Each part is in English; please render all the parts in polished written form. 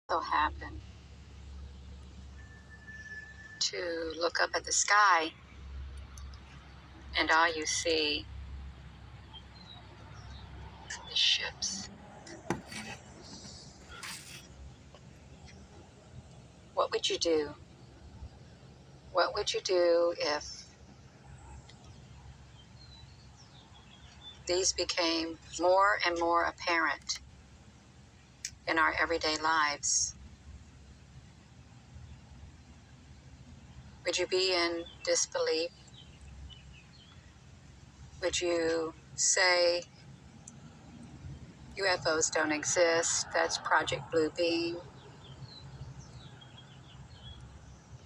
So happen to look up at the sky and all you see is ships. What would you do? What would you do if these became more and more apparent in our everyday lives? Would you be in disbelief? Would you say UFOs don't exist? That's Project Blue Beam.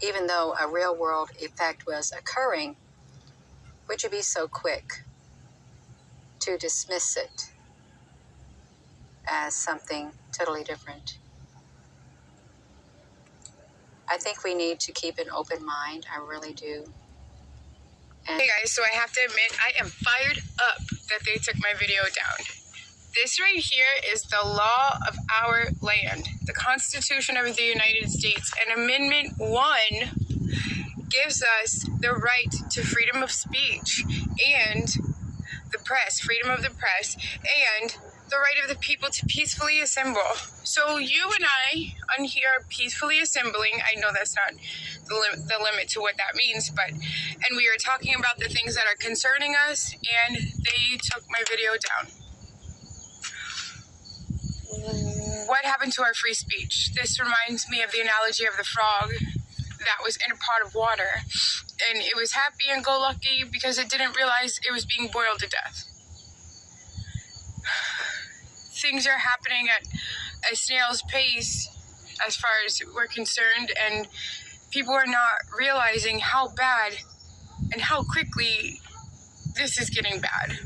Even though a real world effect was occurring, would you be so quick to dismiss it as something totally different? I think we need to keep an open mind. I really do. Hey guys, so I have to admit, I am fired up that they took my video down. This right here is the law of our land, the Constitution of the United States, and Amendment 1 gives us the right to freedom of speech and the press, freedom of the press, and the right of the people to peacefully assemble. So you and I on here are peacefully assembling. I know that's not the limit to what that means, and we are talking about the things that are concerning us, and they took my video down. What happened to our free speech? This reminds me of the analogy of the frog that was in a pot of water, and it was happy and go lucky because it didn't realize it was being boiled to death. Things are happening at a snail's pace as far as we're concerned, and people are not realizing how bad and how quickly this is getting bad.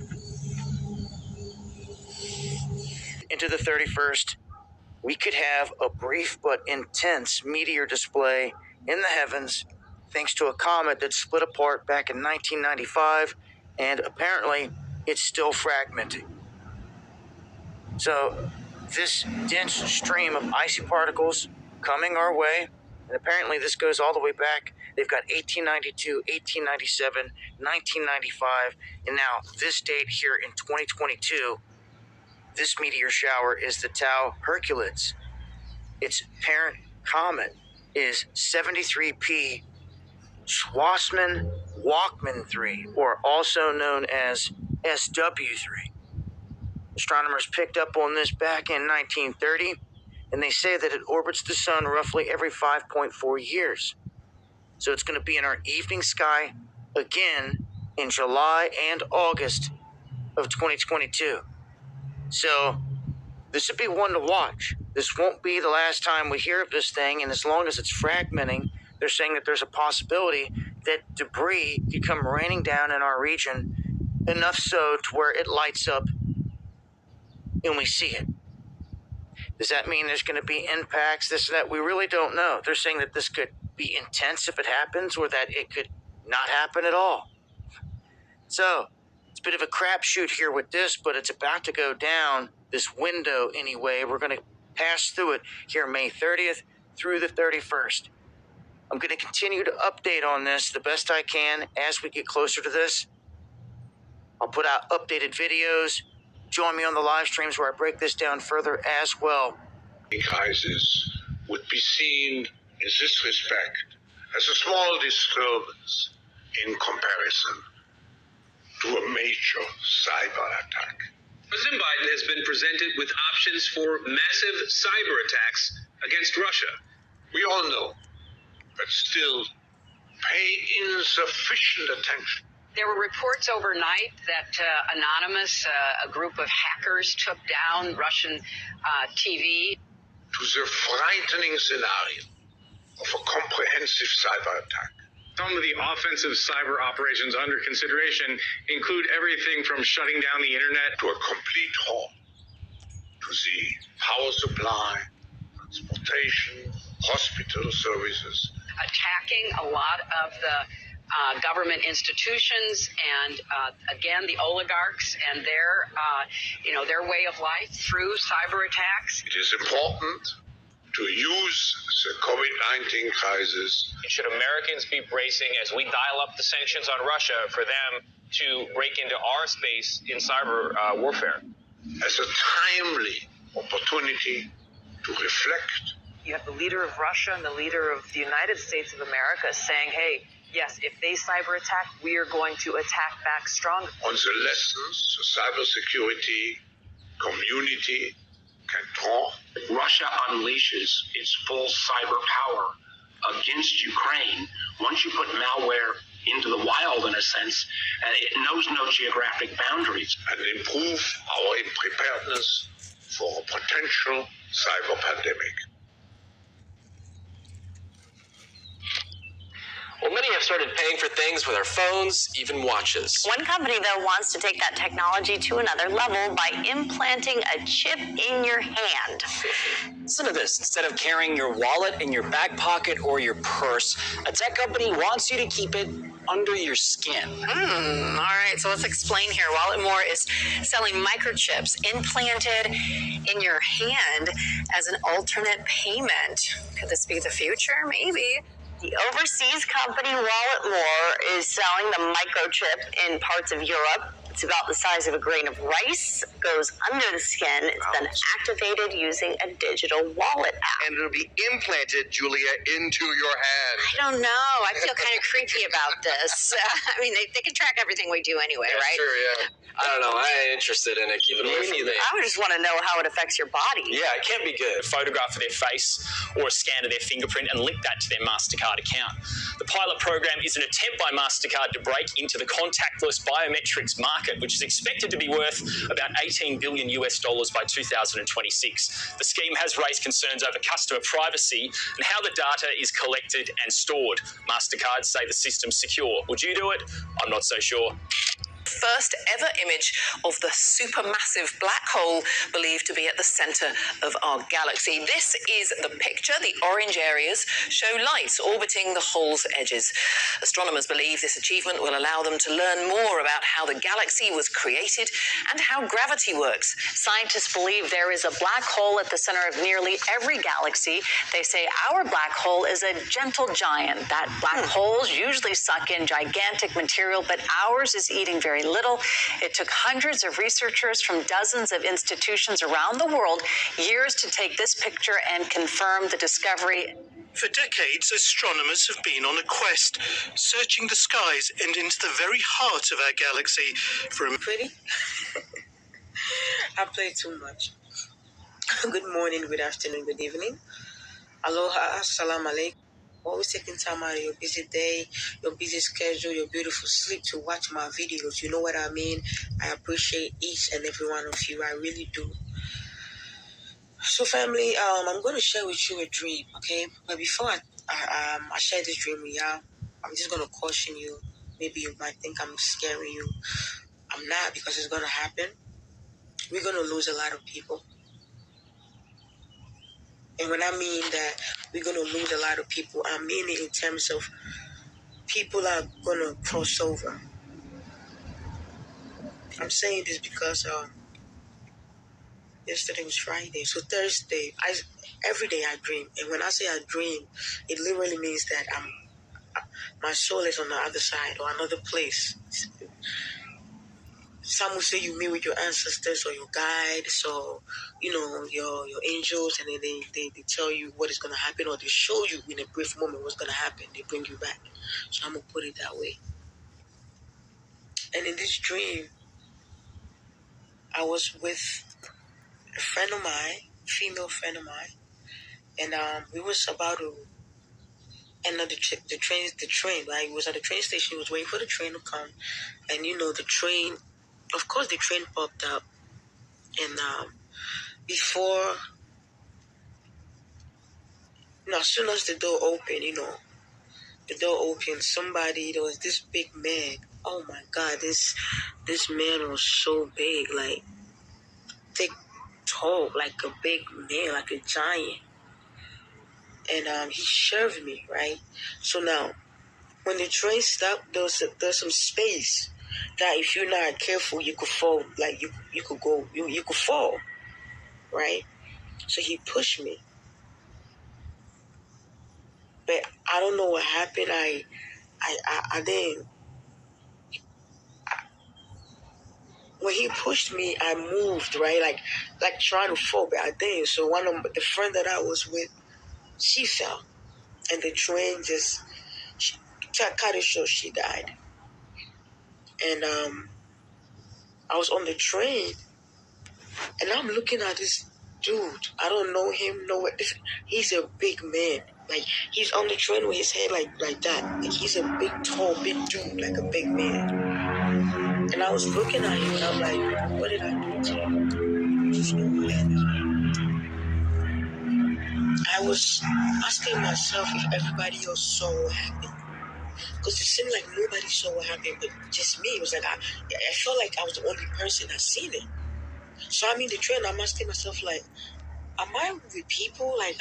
Into the 31st, we could have a brief but intense meteor display in the heavens thanks to a comet that split apart back in 1995, and apparently it's still fragmenting. So this dense stream of icy particles coming our way, and apparently this goes all the way back. They've got 1892, 1897, 1995, and now this date here in 2022. This meteor shower is the Tau Hercules. Its parent comet is 73P Schwarzmann-Walkman 3, or also known as SW3. Astronomers picked up on this back in 1930, and they say that it orbits the sun roughly every 5.4 years. So it's going to be in our evening sky again in July and August of 2022. So this would be one to watch. This won't be the last time we hear of this thing, and as long as it's fragmenting, they're saying that there's a possibility that debris could come raining down in our region, enough so to where it lights up and we see it. Does that mean there's going to be impacts, this or that? We really don't know. They're saying that this could be intense if it happens, or that it could not happen at all. So it's a bit of a crapshoot here with this, but it's about to go down this window anyway. We're going to pass through it here May 30th through the 31st. I'm going to continue to update on this the best I can as we get closer to this. I'll put out updated videos. Join me on the live streams where I break this down further as well. The crisis would be seen in this respect as a small disturbance in comparison to a major cyber attack. President Biden has been presented with options for massive cyber attacks against Russia. We all know, but still pay insufficient attention. There were reports overnight that Anonymous, a group of hackers, took down Russian TV. To the frightening scenario of a comprehensive cyber attack. Some of the offensive cyber operations under consideration include everything from shutting down the internet to a complete halt to the power supply, transportation, hospital services. Attacking a lot of the government institutions and, again, the oligarchs and their way of life through cyber attacks. It is important to use the COVID-19 crisis. Should Americans be bracing as we dial up the sanctions on Russia for them to break into our space in cyber warfare? As a timely opportunity to reflect. You have the leader of Russia and the leader of the United States of America saying, hey, yes, if they cyber attack, we are going to attack back strong. On the lessons the cybersecurity community can draw. Russia unleashes its full cyber power against Ukraine. Once you put malware into the wild, in a sense, it knows no geographic boundaries. And improve our preparedness for a potential cyber pandemic. Well, many have started paying for things with our phones, even watches. One company, though, wants to take that technology to another level by implanting a chip in your hand. Listen to this. Instead of carrying your wallet in your back pocket or your purse, a tech company wants you to keep it under your skin. All right, so let's explain here. Walletmore is selling microchips implanted in your hand as an alternate payment. Could this be the future? Maybe. The overseas company Walletmore is selling the microchip in parts of Europe. It's about the size of a grain of rice, goes under the skin. It's then activated using a digital wallet app. And it'll be implanted, Julia, into your hand. I don't know. I feel kind of creepy about this. I mean, they can track everything we do anyway, Yeah, right? sure, yeah. I don't know. I ain't interested in it. Keep it away from me. I just want to know how it affects your body. Yeah, it can't be good. A photograph of their face or a scan of their fingerprint and link that to their MasterCard account. The pilot program is an attempt by MasterCard to break into the contactless biometrics market, which is expected to be worth about $18 billion by 2026. The scheme has raised concerns over customer privacy and how the data is collected and stored. MasterCard say the system's secure. Would you do it? I'm not so sure. First ever image of the supermassive black hole believed to be at the center of our galaxy. This is the picture. The orange areas show lights orbiting the hole's edges. Astronomers believe this achievement will allow them to learn more about how the galaxy was created and how gravity works. Scientists believe there is a black hole at the center of nearly every galaxy. They say our black hole is a gentle giant. That black holes usually suck in gigantic material, but ours is eating very little. It took hundreds of researchers from dozens of institutions around the world years to take this picture and confirm the discovery. For decades, astronomers have been on a quest, searching the skies and into the very heart of our galaxy for a... Pretty? I play too much. Good morning, good afternoon, good evening. Aloha, assalamu alaikum. Always taking time out of your busy day, your busy schedule, your beautiful sleep to watch my videos. You know what I mean? I appreciate each and every one of you. I really do. So, family, I'm going to share with you a dream, okay? But before I share this dream with y'all, I'm just going to caution you. Maybe you might think I'm scaring you. I'm not, because it's going to happen. We're going to lose a lot of people. And when I mean that we're going to lose a lot of people, I mean it in terms of people are going to cross over. I'm saying this because yesterday was Friday. So Thursday, every day I dream. And when I say I dream, it literally means that my soul is on the other side or another place. Some will say you meet with your ancestors or your guides or, your angels, and then they tell you what is going to happen, or they show you in a brief moment what's going to happen. They bring you back. So I'm going to put it that way. And in this dream, I was with a friend of mine, female friend of mine, and we was about to enter the train, right? He was at the train station. He was waiting for the train to come, and the train. Of course, the train popped up, and before, as soon as the door opened, there was this big man. Oh my God, this man was so big, like thick, tall, like a big man, like a giant. And he shoved me, right? So now, when the train stopped, there's some space that if you're not careful, you could fall, like you could fall, right? So he pushed me, I don't know what happened. I didn't. When he pushed me, I moved, right? Like trying to fall, but I didn't. So one of the friend that I was with, she fell, and the train just cut it short. She died, and I was on the train, and I'm looking at this dude. I don't know him. No, he's a big man. Like he's on the train with his head like that. Like he's a big, tall, big dude, like a big man. And I was looking at him, and I'm like, what did I do to him? Just know what I was asking myself if everybody else saw what happened. Because it seemed like nobody saw what happened, but just me. It was like, I felt like I was the only person that seen it. So I'm in the train, I'm asking myself, like, am I with people? Like,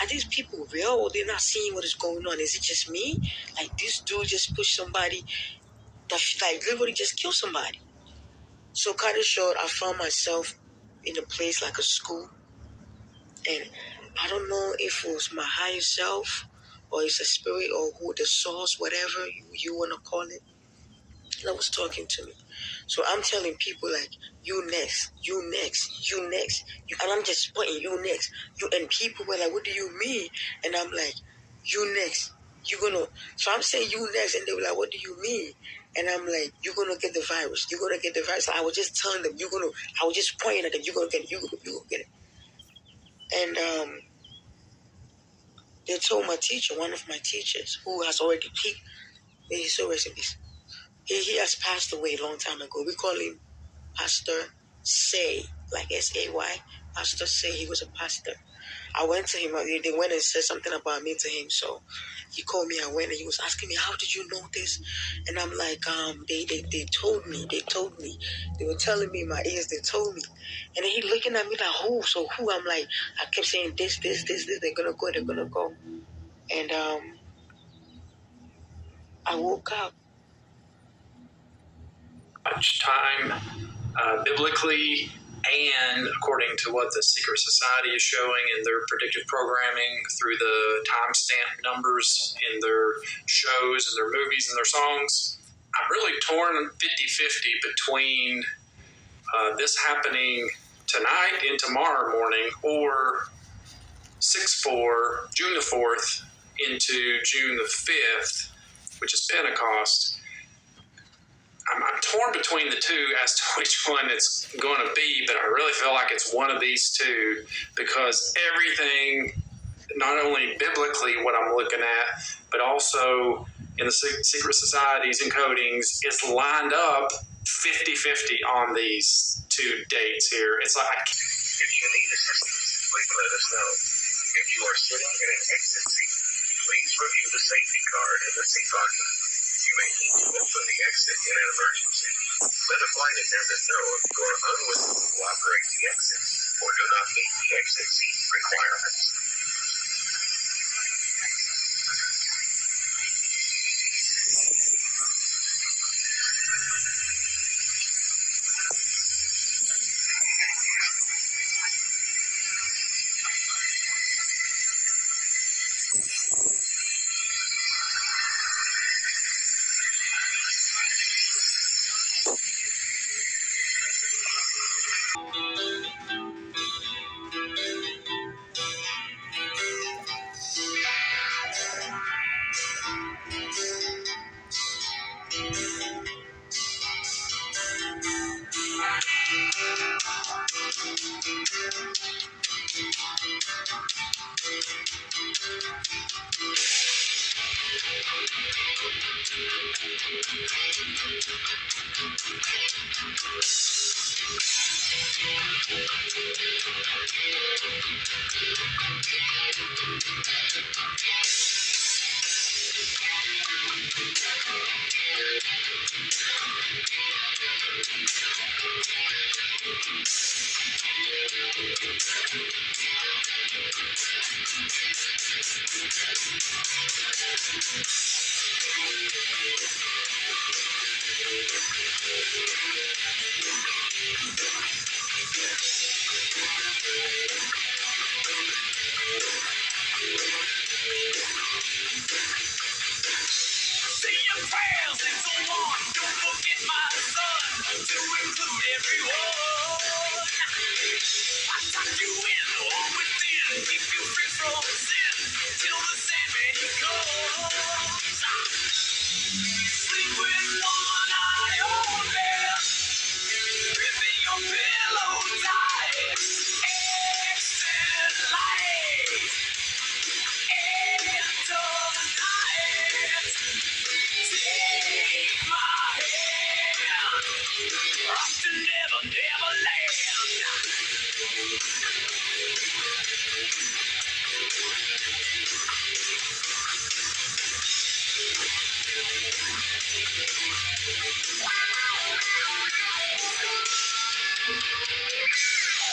are these people real, or they're not seeing what is going on? Is it just me? Like, this dude just pushed somebody that, like, literally just killed somebody. So, kind of short, I found myself in a place like a school, and I don't know if it was my higher self, or it's a spirit, or who the source, whatever you want to call it, that was talking to me. So I'm telling people, like, you next, you next, you next, and I'm just pointing, you next, you, and people were like, what do you mean? And I'm like, you next, so I'm saying you next, and they were like, what do you mean? And I'm like, you're gonna get the virus, you're gonna get the virus. I was just telling them, I was just pointing at them, you're gonna get it, you're gonna get it. And they told my teacher, one of my teachers, who has already peaked, he's so recent, he has passed away a long time ago. We call him Pastor Say, like S-A-Y. Pastor Say, he was a pastor. I went to him, they went and said something about me to him, so he called me, I went, and he was asking me, how did you know this? And I'm like, they told me, they were telling me in my ears, they told me. And then he looking at me like, who? So who? I'm like, I kept saying this, they're gonna go. And I woke up. Much time biblically and according to what the Secret Society is showing in their predictive programming through the timestamp numbers in their shows and their movies and their songs. I'm really torn 50-50 between this happening tonight and tomorrow morning, or 6/4, June the 4th into June the 5th, which is Pentecost. I'm torn between the two as to which one it's going to be, but I really feel like it's one of these two, because everything, not only biblically what I'm looking at, but also in the secret societies encodings, is lined up 50-50 on these two dates here. It's like, if you need assistance, please let us know. If you are sitting in an exit seat, please review the safety card in the seat pocket. You may need to open the exit in an emergency. Let a flight attendant know if you are unwilling to operate the exit or do not meet the exit seat requirements. Say your prayers and so on. Don't forget my son to include everyone. I tuck you in or within, keep you free from sin till the Sandman he comes. Sleep with one eye open, gripping your pillow tight. Extend light into the night. Take my hand, rock to never, never land.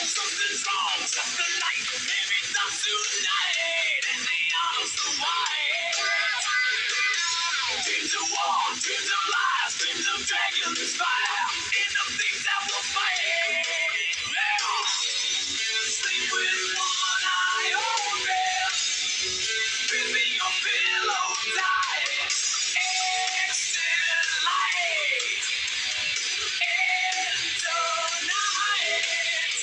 Something's wrong, something light, maybe not tonight, and the arms the white. Dreams of war, dreams of lies, dreams of dragons fire, and the things that will fight. Yeah. Sleep with one eye open, gripping your pillow tight. Extend light into night.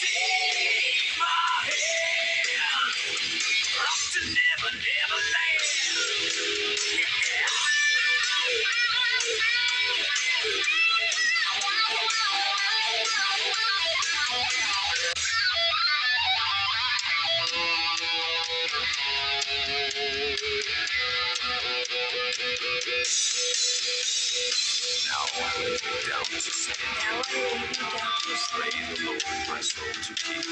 Take my hand, rock to never, never land. Now I lay me down to sleep. Pray the Lord my soul to keep.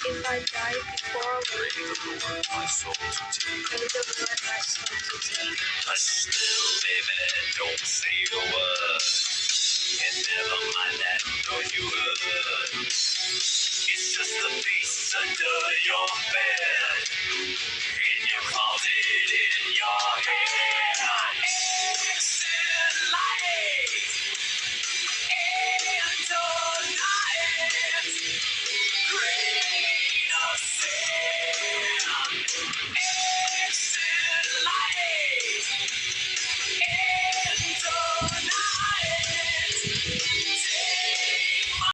If I die before I wake, pray the Lord my soul to take. Hush still, baby, don't say a word. And never mind that, know you heard. It's just the beast under your bed, in your closet, in your head. Exit light into night. Grain of sand.